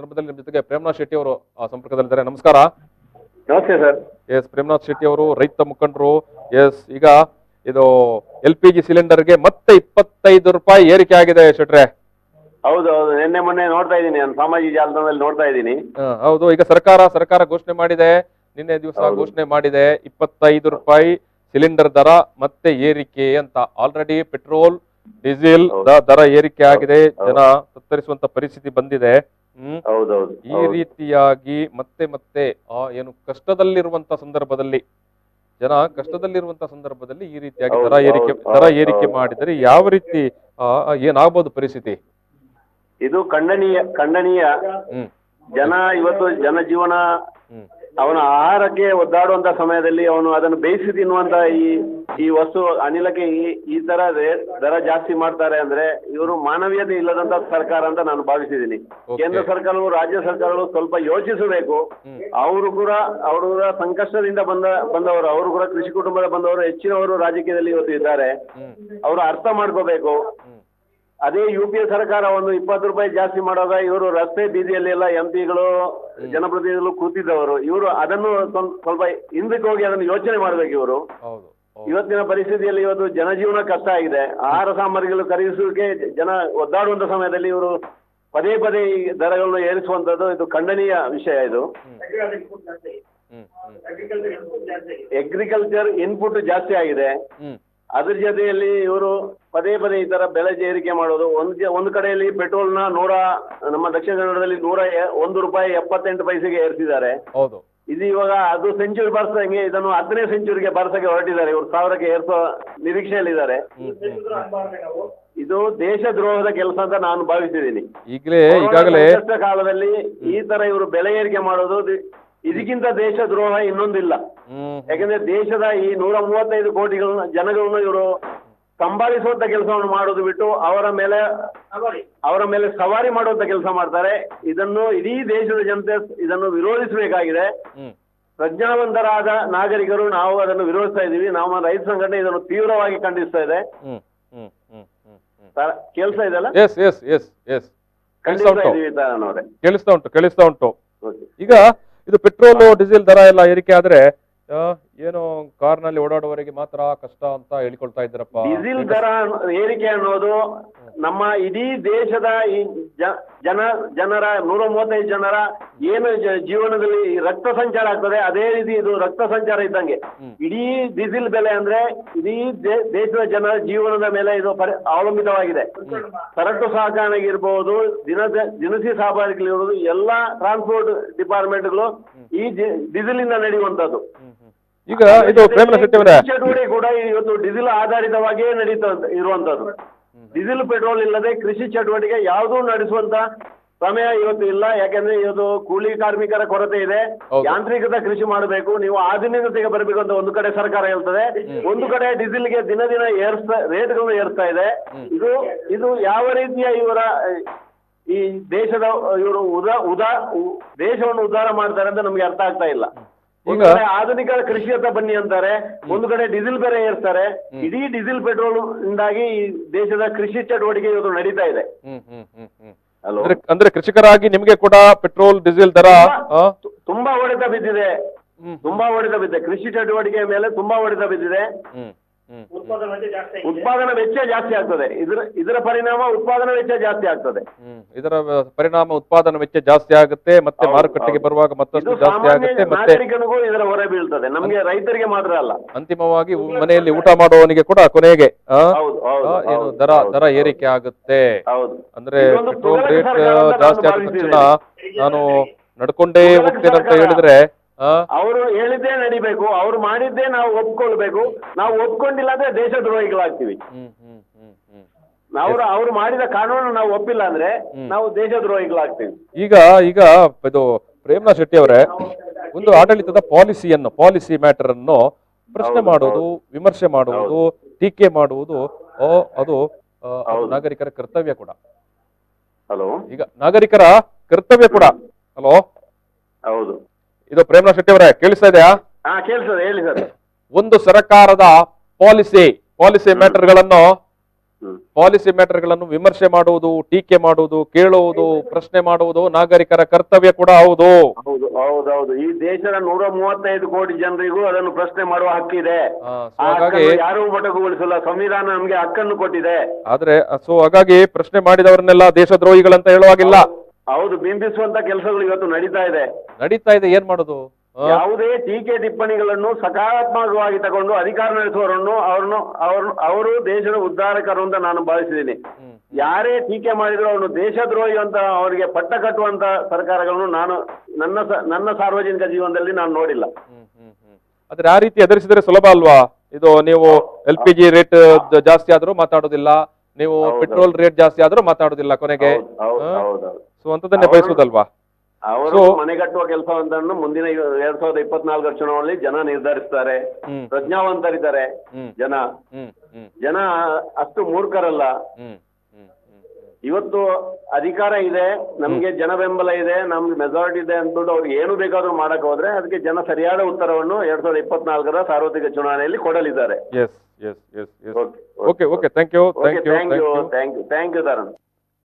ಸಂದರ್ಭದಲ್ಲಿ ನಿಮ್ಮ ಜೊತೆಗೆ ಪ್ರೇಮನಾಥ್ ಶೆಟ್ಟಿ ಅವರು ಸಂಪರ್ಕದಲ್ಲಿದ್ದಾರೆ. ನಮಸ್ಕಾರ. ನಮಸ್ತೆ ಸರ್. ಎಸ್, ಪ್ರೇಮನಾಥ್ ಶೆಟ್ಟಿ ಅವರು ರೈತ ಮುಖಂಡರು. ಎಸ್, ಈಗ ಇದು LPG ಸಿಲಿಂಡರ್ಗೆ ಮತ್ತೆ 25 ರೂಪಾಯಿ ಏರಿಕೆ ಆಗಿದೆ ಶೆಟ್ರೆ. ಹೌದು ಹೌದು, ನಿನ್ನೆ ಮೊನ್ನೆ ನೋಡ್ತಾ ಇದ್ದೀನಿ, ನಾನು ಸಾಮಾಜಿಕ ಜಾಲತಾಣದಲ್ಲಿ ನೋಡ್ತಾ ಇದ್ದೀನಿ. ಹೌದು, ಈಗ ಸರ್ಕಾರ ಘೋಷಣೆ ಮಾಡಿದೆ, ನಿನ್ನೆ ದಿವಸ ಘೋಷಣೆ ಮಾಡಿದೆ 25 ರೂಪಾಯಿ ಸಿಲಿಂಡರ್ ದರ ಮತ್ತೆ ಏರಿಕೆ ಅಂತ. ಆಲ್ರೆಡಿ ಪೆಟ್ರೋಲ್ ಡೀಸೆಲ್ ದರ ಏರಿಕೆ ಆಗಿದೆ, ಜನ ತತ್ತರಿಸುವಂತ ಪರಿಸ್ಥಿತಿ ಬಂದಿದೆ. ಈ ರೀತಿಯಾಗಿ ಮತ್ತೆ ಏನು ಕಷ್ಟದಲ್ಲಿರುವಂತ ಸಂದರ್ಭದಲ್ಲಿ, ಜನ ಕಷ್ಟದಲ್ಲಿರುವಂತ ಸಂದರ್ಭದಲ್ಲಿ ಈ ರೀತಿಯಾಗಿ ದರ ಏರಿಕೆ ಮಾಡಿದರೆ ಯಾವ ರೀತಿ ಏನಾಗಬಹುದು ಪರಿಸ್ಥಿತಿ? ಇದು ಖಂಡನೀಯ. ಜನ ಇವತ್ತು ಜನಜೀವನ, ಅವನ ಆಹಾರಕ್ಕೆ ಒದ್ದಾಡುವಂತ ಸಮಯದಲ್ಲಿ ಅವನು ಅದನ್ನು ಬೇಯಿಸಿ ತಿನ್ನುವಂತ ಈ ವಸ್ತು ಅನಿಲಕ್ಕೆ ಈ ತರ ದರ ಜಾಸ್ತಿ ಮಾಡ್ತಾರೆ ಅಂದ್ರೆ ಇವರು ಮಾನವೀಯತೆ ಇಲ್ಲದಂತ ಸರ್ಕಾರ ಅಂತ ನಾನು ಭಾವಿಸಿದ್ದೀನಿ. ಕೇಂದ್ರ ಸರ್ಕಾರವು ರಾಜ್ಯ ಸರ್ಕಾರಗಳು ಸ್ವಲ್ಪ ಯೋಚಿಸಬೇಕು. ಅವರು ಕೂಡ ಸಂಕಷ್ಟದಿಂದ ಬಂದವರು, ಅವರು ಕೂಡ ಕೃಷಿ ಕುಟುಂಬದ ಬಂದವರು, ಹೆಚ್ಚಿನವರು ರಾಜಕೀಯದಲ್ಲಿ ಇವತ್ತು ಇದ್ದಾರೆ. ಅವರು ಅರ್ಥ ಮಾಡ್ಕೋಬೇಕು. ಅದೇ UPA ಸರ್ಕಾರ ಒಂದು 20 ರೂಪಾಯಿ ಜಾಸ್ತಿ ಮಾಡುವಾಗ ಇವರು ರಸ್ತೆ ಬೀದಿಯಲ್ಲಿ ಎಲ್ಲ MP ಗಳು ಜನಪ್ರತಿನಿಧಿಗಳು ಕೂತಿದ್ದವರು, ಇವರು ಅದನ್ನು ಸ್ವಲ್ಪ ಹಿಂದಕ್ಕೆ ಹೋಗಿ ಅದನ್ನು ಯೋಚನೆ ಮಾಡ್ಬೇಕು. ಇವರು ಇವತ್ತಿನ ಪರಿಸ್ಥಿತಿಯಲ್ಲಿ ಇವತ್ತು ಜನಜೀವನ ಕಷ್ಟ ಆಗಿದೆ. ಆಹಾರ ಸಾಮಗ್ರಿಗಳು ಖರೀದಿಸುವಿಕೆ ಜನ ಒದ್ದಾಡುವಂತ ಸಮಯದಲ್ಲಿ ಇವರು ಪದೇ ಈ ದರಗಳನ್ನು ಏರಿಸುವಂತದ್ದು ಇದು ಖಂಡನೀಯ ವಿಷಯ. ಇದು ಅಗ್ರಿಕಲ್ಚರ್ ಇನ್ಪುಟ್ ಜಾಸ್ತಿ ಆಗಿದೆ. ಅದ್ರ ಜೊತೆಯಲ್ಲಿ ಇವರು ಪದೇ ಈ ತರ ಬೆಲೆ ಏರಿಕೆ ಮಾಡೋದು. ಒಂದು ಕಡೆಯಲ್ಲಿ ಪೆಟ್ರೋಲ್ನ ನಮ್ಮ ದಕ್ಷಿಣ ಕನ್ನಡದಲ್ಲಿ 101 ರೂಪಾಯಿ 78 ಪೈಸೆಗೆ ಏರಿಸಿದ್ದಾರೆ. ಇದು ಇವಾಗ ಅದು ಸೆಂಚುರಿ ಬರ್ಸಂಗೆ ಇದನ್ನು 10ನೇ ಸೆಂಚುರಿಗೆ ಬರ್ಸಕ್ಕೆ ಹೊರಟಿದ್ದಾರೆ. ಇವರು 1000ಕ್ಕೆ ಏರಿಸೋ ನಿರೀಕ್ಷೆಯಲ್ಲಿದ್ದಾರೆ. ಇದು ದೇಶದ್ರೋಹದ ಕೆಲಸ ಅಂತ ನಾನು ಭಾವಿಸಿದ್ದೀನಿ. ಈಗಾಗಲೇ ಕಾಲದಲ್ಲಿ ಈ ತರ ಇವರು ಬೆಲೆ ಏರಿಕೆ ಮಾಡೋದು, ಇದಕ್ಕಿಂತ ದೇಶದ್ರೋಹ ಇನ್ನೊಂದಿಲ್ಲ. ಯಾಕಂದ್ರೆ ದೇಶದ ಈ 135 ಕೋಟಿ ಜನಗಳನ್ನು ಇವರು ಸಂಭಾಳಿಸುವಂತ ಕೆಲಸವನ್ನು ಮಾಡೋದು ಬಿಟ್ಟು ಅವರ ಮೇಲೆ ಸವಾರಿ ಮಾಡುವಂತ ಕೆಲಸ ಮಾಡ್ತಾರೆ. ಇದನ್ನು ಇಡೀ ದೇಶದ ಜನತೆ ಇದನ್ನು ವಿರೋಧಿಸಬೇಕಾಗಿದೆ. ಪ್ರಜ್ಞಾವಂತರಾದ ನಾಗರಿಕರು ನಾವು ಅದನ್ನು ವಿರೋಧಿಸ್ತಾ ಇದ್ದೀವಿ. ನಮ್ಮ ರೈತ ಸಂಘಟನೆ ಇದನ್ನು ತೀವ್ರವಾಗಿ ಖಂಡಿಸ್ತಾ ಇದೆ. ಕೇಳಿಸ್ತಾ ಇದೆಯಲ್ಲ? ಕೇಳಿಸ್ತಾ ಉಂಟು. ಈಗ ಇದು ಪೆಟ್ರೋಲ್ ಡೀಸೆಲ್ ದರ ಎಲ್ಲ ಏರಿಕೆ ಆದ್ರೆ ಏನು ಕಾರ್ನಲ್ಲಿ ಓಡಾಡುವವರಿಗೆ ಮಾತ್ರ ಕಷ್ಟ ಅಂತ ಹೇಳಿಕೊಳ್ತಾ ಇದ್ದಾರಪ್ಪ. ಡೀಸೆಲ್ ದರ ಏರಿಕೆ ಅನ್ನೋದು ನಮ್ಮ ಇಡೀ ದೇಶದ ಈ ಜನರ 135 ಜನರ ಏನು ಜೀವನದಲ್ಲಿ ರಕ್ತ ಸಂಚಾರ ಆಗ್ತದೆ, ಅದೇ ರೀತಿ ಇದು ರಕ್ತ ಸಂಚಾರ ಇದ್ದಂಗೆ. ಇಡೀ ಡೀಸೆಲ್ ಬೆಲೆ ಅಂದ್ರೆ ಇಡೀ ದೇಶದ ಜನರ ಜೀವನದ ಮೇಲೆ ಇದು ಅವಲಂಬಿತವಾಗಿದೆ. ಸರಕು ಸಾಗಣೆಗಿರ್ಬೋದು, ದಿನಸಿ ಸಾಗಾಣಿಕೆಗಳಿರ್ಬೋದು, ಎಲ್ಲಾ ಟ್ರಾನ್ಸ್ಪೋರ್ಟ್ ಡಿಪಾರ್ಟ್ಮೆಂಟ್ಗಳು ಈ ಡೀಸೆಲ್ ಇಂದ ನಡೆಯುವಂತದ್ದು. ಈಗ ಇದು ಚಟುವಟಿಕೆ ಕೂಡ ಇವತ್ತು ಡೀಸೆಲ್ ಆಧಾರಿತವಾಗಿಯೇ ನಡೀತಾ ಇರುವಂತದ್ದು. ಡೀಸೆಲ್ ಪೆಟ್ರೋಲ್ ಇಲ್ಲದೆ ಕೃಷಿ ಚಟುವಟಿಕೆ ಯಾವುದೂ ನಡೆಸುವಂತ ಸಮಯ ಇವತ್ತು ಇಲ್ಲ. ಯಾಕಂದ್ರೆ ಇವತ್ತು ಕೂಲಿ ಕಾರ್ಮಿಕರ ಕೊರತೆ ಇದೆ. ಯಾಂತ್ರಿಕೃತ ಕೃಷಿ ಮಾಡಬೇಕು, ನೀವು ಆಧುನಿಕತೆಗೆ ಬರಬೇಕು ಅಂತ ಒಂದು ಕಡೆ ಸರ್ಕಾರ ಹೇಳ್ತದೆ, ಒಂದು ಕಡೆ ಡೀಸೆಲ್ಗೆ ದಿನ ರೇಟ್ಗಳನ್ನು ಏರ್ಸ್ತಾ ಇದೆ. ಇದು ಯಾವ ರೀತಿಯ ಇವರ ಈ ದೇಶದ ಇವರು ದೇಶವನ್ನು ಉದ್ಧಾರ ಮಾಡ್ತಾರೆ ಅಂತ ನಮ್ಗೆ ಅರ್ಥ ಆಗ್ತಾ ಇಲ್ಲ. ಒಂದು ಕಡೆ ಆಧುನಿಕ ಕೃಷಿಯತ್ತ ಬನ್ನಿ ಅಂತಾರೆ, ಒಂದು ಕಡೆ ಡೀಸೆಲ್ ಬೆಲೆ ಏರ್ತಾರೆ. ಇಡೀ ಡೀಸೆಲ್ ಪೆಟ್ರೋಲ್ ಇಂದಾಗಿ ಈ ದೇಶದ ಕೃಷಿ ಚಟುವಟಿಕೆ ಇವತ್ತು ನಡೀತಾ ಇದೆ. ಅಂದ್ರೆ ಕೃಷಿಕರಾಗಿ ನಿಮ್ಗೆ ಕೂಡ ಪೆಟ್ರೋಲ್ ಡೀಸೆಲ್ ದರ ತುಂಬಾ ಹೊಡೆತ ಬಿದ್ದಿದೆ. ಕೃಷಿ ಚಟುವಟಿಕೆ ಮೇಲೆ ತುಂಬಾ ಹೊಡೆತ ಬಿದ್ದಿದೆ. ಉತ್ಪಾದನಾ ವೆಚ್ಚ ಜಾಸ್ತಿ ಆಗ್ತದೆ. ಇದರ ಪರಿಣಾಮ ಉತ್ಪಾದನಾ ವೆಚ್ಚ ಜಾಸ್ತಿ ಆಗ್ತದೆ. ಉತ್ಪಾದನಾ ವೆಚ್ಚ ಜಾಸ್ತಿ ಆಗುತ್ತೆ, ಮತ್ತೆ ಮಾರುಕಟ್ಟೆಗೆ ಬರುವಾಗ ಮತ್ತಷ್ಟು ಜಾಸ್ತಿ ಆಗುತ್ತೆ, ಮತ್ತೆ ಇದರ ಹೊರೆ ಬೀಳ್ತದೆ. ನಮ್ಗೆ ರೈತರಿಗೆ ಮಾತ್ರ ಅಲ್ಲ, ಅಂತಿಮವಾಗಿ ಮನೆಯಲ್ಲಿ ಊಟ ಮಾಡುವವನಿಗೆ ಕೂಡ ಕೊನೆಗೆ ಏನು ದರ ಏರಿಕೆ ಆಗುತ್ತೆ. ಅಂದ್ರೆ ಪೆಟ್ರೋಲ್ ರೇಟ್ ಜಾಸ್ತಿ ಆದ ತಕ್ಷಣ ನಾನು ನಡ್ಕೊಂಡೇ ಹೋಗ್ತೇನೆ ಅಂತ ಹೇಳಿದ್ರೆ ಅವರು ಹೇಳಿದ್ದೇ ನಡಿಬೇಕು, ಅವ್ರು ಮಾಡಿದ್ದೇ ನಾವು ಒಪ್ಕೊಳ್ಬೇಕು. ನಾವು ಒಪ್ಕೊಂಡಿಲ್ಲ ಅಂದ್ರೆ ದೇಶದ್ರೋಹಿಗಳಾಗ್ತೀವಿ. ಅವ್ರು ಮಾಡಿದ ಕಾನೂನು ನಾವು ಒಪ್ಪಿಲ್ಲ ಅಂದ್ರೆ ನಾವು ದೇಶದ್ರೋಹಿಗಳಾಗ್ತೀವಿ. ಈಗ ಇದು ಪ್ರೇಮನಾಥ್ ಶೆಟ್ಟಿ ಅವರೇ, ಒಂದು ಆಡಳಿತದ ಪಾಲಿಸಿ ಮ್ಯಾಟರ್ ಅನ್ನು ಪ್ರಶ್ನೆ ಮಾಡುವುದು, ವಿಮರ್ಶೆ ಮಾಡುವುದು, ಟೀಕೆ ಮಾಡುವುದು ಅದು ನಾಗರಿಕರ ಕರ್ತವ್ಯ ಕೂಡ. ಈಗ ನಾಗರಿಕರ ಕರ್ತವ್ಯ ಕೂಡ. ಹಲೋ, ಹೌದು. ಇದು ಪ್ರೇಮನಾಥ್ ಶೆಟ್ಟಿ ಅವರೇ, ಕೇಳಿಸ್ತಾ ಇದೆಯಾ? ಕೇಳಿಸ್ತದೆ, ಹೇಳಿ ಸರ್. ಒಂದು ಸರ್ಕಾರದ ಪಾಲಿಸಿ ಮ್ಯಾಟರ್ ಗಳನ್ನು ಪಾಲಿಸಿ ಮ್ಯಾಟರ್ಗಳನ್ನು ವಿಮರ್ಶೆ ಮಾಡುವುದು, ಟೀಕೆ ಮಾಡುವುದು, ಕೇಳುವುದು, ಪ್ರಶ್ನೆ ಮಾಡುವುದು ನಾಗರಿಕರ ಕರ್ತವ್ಯ ಕೂಡ ಹೌದು. ಹೌದು ಹೌದೌದು. ಈ ದೇಶದ 135 ಕೋಟಿ ಜನರಿಗೂ ಅದನ್ನು ಪ್ರಶ್ನೆ ಮಾಡುವ ಹಕ್ಕಿದೆ. ಸೊ ಹಾಗಾಗಿ ಯಾರೂ ಮೊಟಕುಗೊಳಿಸಲ್ಲ. ಸಂವಿಧಾನ ನಮ್ಗೆ ಹಕ್ಕನ್ನು ಕೊಟ್ಟಿದೆ. ಆದ್ರೆ ಹಾಗಾಗಿ ಪ್ರಶ್ನೆ ಮಾಡಿದವರನ್ನೆಲ್ಲ ದೇಶದ್ರೋಹಿಗಳಂತ ಹೇಳುವಾಗಿಲ್ಲ. ಹೌದು, ಬಿಂಬಿಸುವಂತ ಕೆಲಸಗಳು ಇವತ್ತು ನಡೀತಾ ಇದೆ. ಏನ್ ಮಾಡೋದು? ಯಾವುದೇ ಟೀಕೆ ಟಿಪ್ಪಣಿಗಳನ್ನು ಸಕಾರಾತ್ಮಕವಾಗಿ ತಗೊಂಡು ಅಧಿಕಾರ ನಡೆಸುವವರನ್ನು ಅವರು ದೇಶದ ಉದ್ಧಾರಕರು ಅಂತ ನಾನು ಭಾವಿಸಿದ್ದೀನಿ. ಯಾರೇ ಟೀಕೆ ಮಾಡಿದ್ರು ಅವನು ದೇಶದ್ರೋಹಿ ಅಂತ ಅವರಿಗೆ ಪಟ್ಟ ಕಟ್ಟುವಂತ ಸರ್ಕಾರಗಳನ್ನು ನಾನು ನನ್ನ ಸಾರ್ವಜನಿಕ ಜೀವನದಲ್ಲಿ ನಾನು ನೋಡಿಲ್ಲ. ಆದ್ರೆ ಆ ರೀತಿ ಎದುರಿಸಿದ್ರೆ ಸುಲಭ ಅಲ್ವಾ? ಇದು ನೀವು LPG ರೇಟ್ ಜಾಸ್ತಿ ಆದ್ರೂ ಮಾತಾಡೋದಿಲ್ಲ, ನೀವು ಪೆಟ್ರೋಲ್ ರೇಟ್ ಜಾಸ್ತಿ ಆದ್ರೂ ಮಾತಾಡೋದಿಲ್ಲ ಕೊನೆಗೆ. ಸೊ ಅಂತದನ್ನೇ ಬಯಸುದಲ್ವಾ? ಅವರು ಮನೆಗಟ್ಟುವ ಕೆಲಸವನ್ನು ಮುಂದಿನ 2024 ಚುನಾವಣೆಯಲ್ಲಿ ಜನ ನಿರ್ಧರಿಸ್ತಾರೆ. ಪ್ರಜ್ಞಾವಂತರಿದ್ದಾರೆ ಜನ ಅಷ್ಟು ಮೂರ್ಖರಲ್ಲ. ಇವತ್ತು ಅಧಿಕಾರ ಇದೆ, ನಮ್ಗೆ ಜನ ಬೆಂಬಲ ಇದೆ, ನಮ್ಗೆ ಮೆಜಾರಿಟಿ ಇದೆ ಅಂದ್ಬಿಟ್ಟು ಅವ್ರಿಗೆ ಏನು ಬೇಕಾದ್ರೂ ಮಾಡಕ್ ಹೋದ್ರೆ ಅದಕ್ಕೆ ಜನ ಸರಿಯಾದ ಉತ್ತರವನ್ನು 2024 ಸಾರ್ವತ್ರಿಕ ಚುನಾವಣೆಯಲ್ಲಿ ಕೊಡಲಿದ್ದಾರೆ. Okay thank you thank you Tarun.